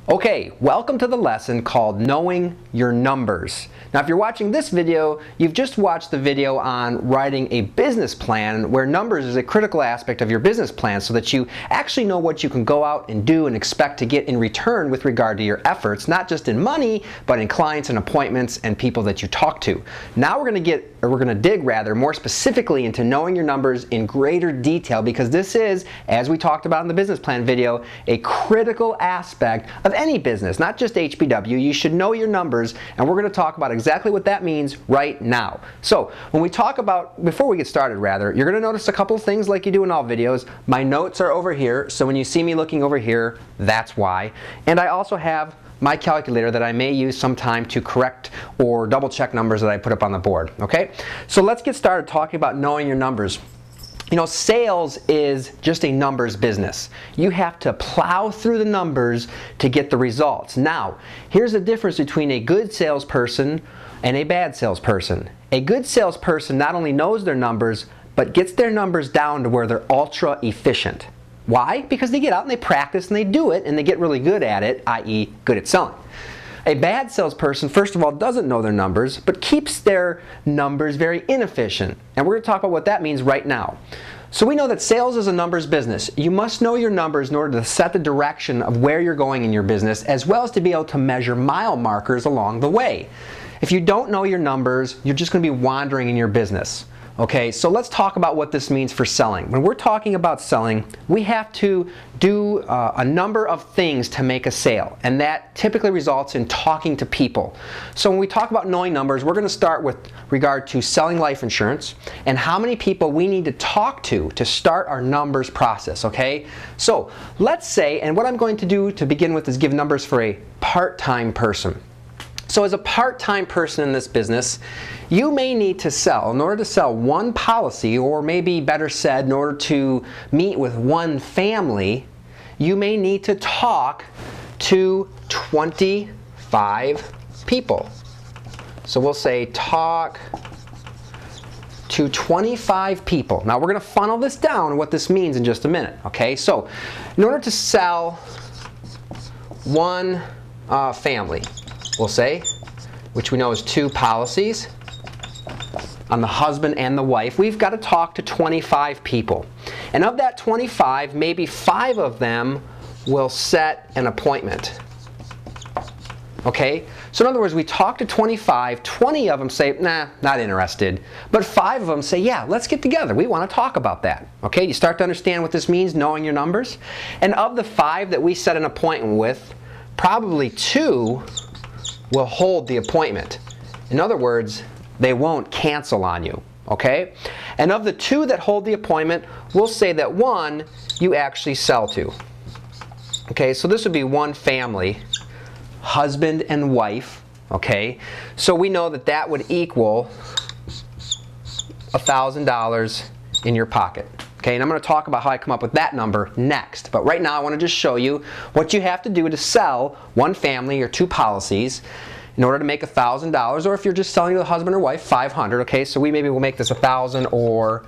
Okay, welcome to the lesson called Knowing Your Numbers. Now if you're watching this video, you've just watched the video on writing a business plan where numbers is a critical aspect of your business plan so that you actually know what you can go out and do and expect to get in return with regard to your efforts, not just in money, but in clients and appointments and people that you talk to. Now we're going to dig more specifically into knowing your numbers in greater detail, because this is, as we talked about in the business plan video, a critical aspect of any business, not just HBW. You should know your numbers, and we're going to talk about exactly what that means right now. So when we talk about, before we get started rather, you're going to notice a couple things like you do in all videos. My notes are over here, so when you see me looking over here, that's why. And I also have my calculator that I may use sometime to correct or double check numbers that I put up on the board. Okay, so let's get started talking about knowing your numbers. You know, sales is just a numbers business. You have to plow through the numbers to get the results. Now, here's the difference between a good salesperson and a bad salesperson. A good salesperson not only knows their numbers, but gets their numbers down to where they're ultra efficient. Why? Because they get out and they practice and they do it and they get really good at it, i.e. good at selling. A bad salesperson, first of all, doesn't know their numbers, but keeps their numbers very inefficient. And we're going to talk about what that means right now. So we know that sales is a numbers business. You must know your numbers in order to set the direction of where you're going in your business, as well as to be able to measure mile markers along the way. If you don't know your numbers, you're just going to be wandering in your business. Okay, so let's talk about what this means for selling. When we're talking about selling, we have to do a number of things to make a sale, and that typically results in talking to people. So when we talk about knowing numbers, we're going to start with regard to selling life insurance and how many people we need to talk to start our numbers process. Okay, so let's say, and what I'm going to do to begin with is give numbers for a part-time person. So as a part-time person in this business, you may need to sell, in order to sell one policy, or maybe better said, in order to meet with one family, you may need to talk to 25 people. So we'll say talk to 25 people. Now we're going to funnel this down and what this means in just a minute. Okay, so in order to sell one family, we'll say, which we know is 2 policies on the husband and the wife, we've got to talk to 25 people. And of that 25, maybe 5 of them will set an appointment. Okay? So in other words, we talk to 25, 20 of them say, nah, not interested. But 5 of them say, yeah, let's get together. We want to talk about that. Okay? You start to understand what this means, knowing your numbers. And of the 5 that we set an appointment with, probably 2 will hold the appointment. In other words, they won't cancel on you. Okay? And of the 2 that hold the appointment, we'll say that 1 you actually sell to. Okay, so this would be one family, husband and wife. Okay, so we know that that would equal $1,000 in your pocket. Okay, and I'm going to talk about how I come up with that number next. But right now I want to just show you what you have to do to sell one family or 2 policies in order to make $1,000, or if you're just selling to the husband or wife, $500. Okay, so we maybe will make this $1,000 or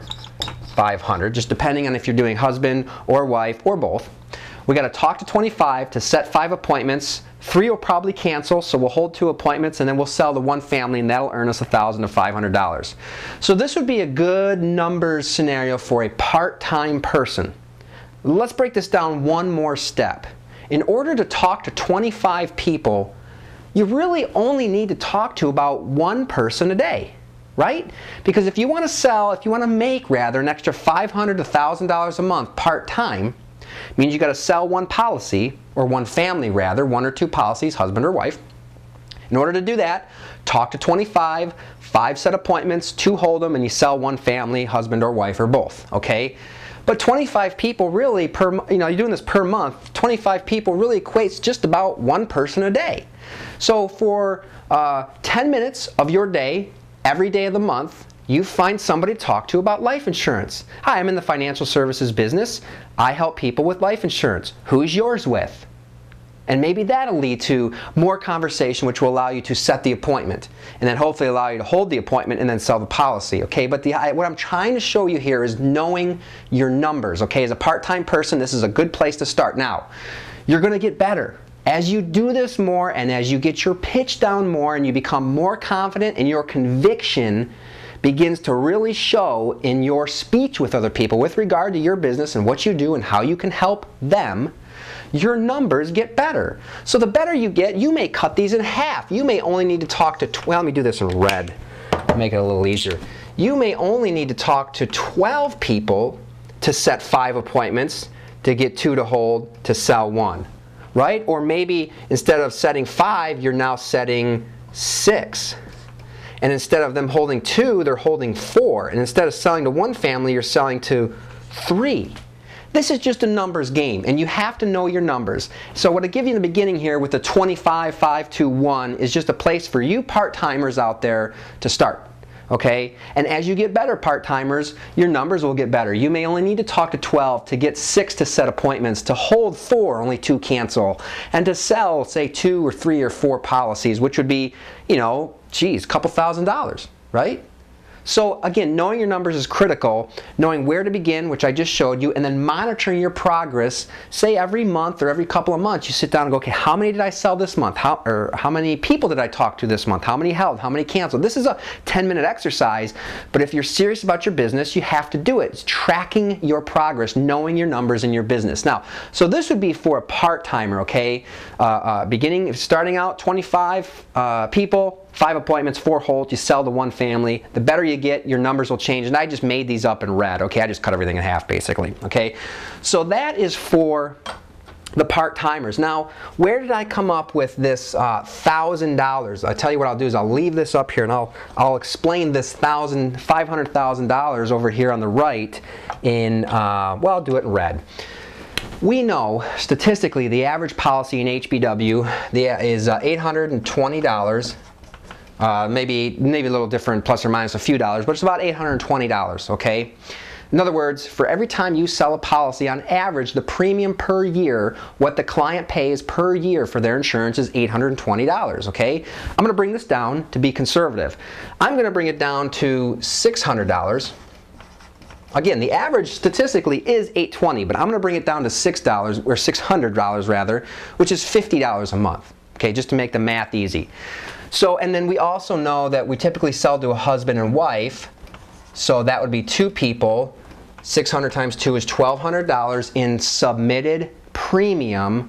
$500, just depending on if you're doing husband or wife or both. We got to talk to 25 to set 5 appointments. 3 will probably cancel, so we'll hold 2 appointments, and then we'll sell to one family, and that'll earn us $1,000 to $500. So this would be a good numbers scenario for a part-time person. Let's break this down one more step. In order to talk to 25 people, you really only need to talk to about 1 person a day, right? Because if you want to sell, if you want to make rather an extra $500 to $1,000 a month part-time, means you got to sell 1 policy, or 1 family rather, 1 or 2 policies, husband or wife. In order to do that, talk to 25, 5 set appointments, 2 hold them, and you sell 1 family, husband or wife or both. Okay? But 25 people really you're doing this per month. 25 people really equates just about 1 person a day. So for 10 minutes of your day, every day of the month, you find somebody to talk to about life insurance. Hi, I'm in the financial services business. I help people with life insurance. Who's yours with? And maybe that'll lead to more conversation, which will allow you to set the appointment, and then hopefully allow you to hold the appointment and then sell the policy. Okay, but what I'm trying to show you here is knowing your numbers. Okay, as a part-time person, this is a good place to start. Now, you're going to get better. As you do this more and as you get your pitch down more and you become more confident and your conviction begins to really show in your speech with other people with regard to your business and what you do and how you can help them, your numbers get better. So the better you get, you may cut these in half. You may only need to talk to, well, let me do this in red, make it a little easier. You may only need to talk to 12 people to set 5 appointments, to get 2 to hold, to sell 1. Right? Or maybe instead of setting 5, you're now setting 6. And instead of them holding 2, they're holding 4. And instead of selling to 1 family, you're selling to 3. This is just a numbers game, and you have to know your numbers. So what I give you in the beginning here with the 25, 5, 2, 1 is just a place for you part-timers out there to start. Okay? And as you get better part-timers, your numbers will get better. You may only need to talk to 12 to get 6 to set appointments, to hold 4, only 2 cancel, and to sell, say, 2 or 3 or 4 policies, which would be, you know, geez, a couple $1,000s, right? So again, knowing your numbers is critical, knowing where to begin, which I just showed you, and then monitoring your progress. Say every month or every couple of months you sit down and go, okay, how many did I sell this month? How many people did I talk to this month? How many held? How many canceled? This is a 10-minute exercise, but if you're serious about your business, you have to do it. It's tracking your progress, knowing your numbers in your business. Now, so this would be for a part-timer, okay? Starting out 25 people, 5 appointments, 4 holds, you sell to 1 family. The better you get, your numbers will change. And I just made these up in red, okay? I just cut everything in half, basically, okay? So that is for the part-timers. Now, where did I come up with this $1,000? I'll tell you what I'll do is I'll leave this up here and I'll explain this $500,000 over here on the right in, well, I'll do it in red. We know statistically the average policy in HBW is $820. Maybe a little different, plus or minus a few dollars, but it's about $820, okay? In other words, for every time you sell a policy, on average, the premium per year, what the client pays per year for their insurance is $820, okay? I'm going to bring this down to be conservative. I'm going to bring it down to $600. Again, the average statistically is $820, but I'm going to bring it down to $6, or $600 rather, which is $50 a month, okay, just to make the math easy. So, and then we also know that we typically sell to a husband and wife, so that would be 2 people. 600 times 2 is $1,200 in submitted premium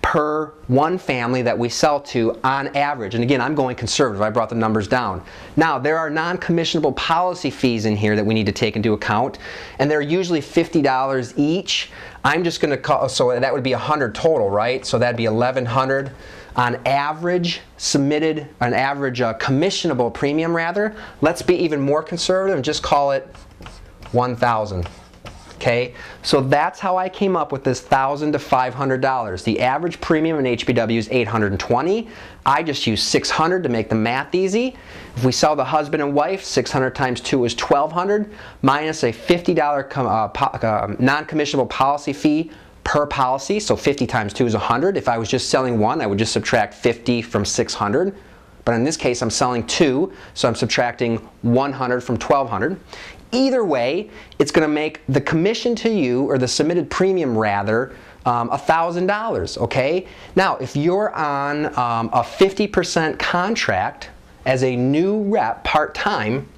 per 1 family that we sell to on average. And again, I'm going conservative. I brought the numbers down. Now, there are non-commissionable policy fees in here that we need to take into account, and they're usually $50 each. I'm just going to call, so that would be 100 total, right? So that'd be 1,100 on average submitted, an average commissionable premium rather. Let's be even more conservative and just call it 1,000. Okay, so that's how I came up with this $1,000 to $500. The average premium in HBW is $820. I just use $600 to make the math easy. If we sell the husband and wife, 600 times 2 is $1,200 minus a $50 non-commissionable policy fee per policy. So 50 times 2 is 100. If I was just selling 1, I would just subtract 50 from 600. But in this case, I'm selling 2, so I'm subtracting 100 from 1,200. Either way, it's going to make the commission to you, or the submitted premium rather, $1,000, okay? Now, if you're on a 50% contract as a new rep part-time,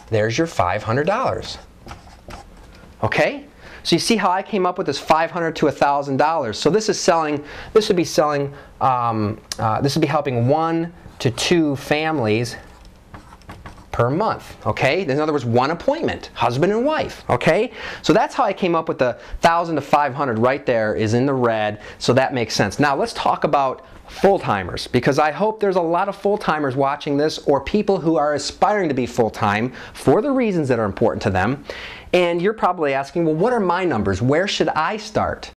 there's your $500, okay? So you see how I came up with this $500 to $1,000. So this is selling, this would be selling, this would be helping 1 to 2 families per month, okay? In other words, 1 appointment, husband and wife, okay? So that's how I came up with the 1,000 to 500 right there is in the red, so that makes sense. Now let's talk about full-timers, because I hope there's a lot of full-timers watching this, or people who are aspiring to be full-time for the reasons that are important to them. And you're probably asking, well, what are my numbers? Where should I start?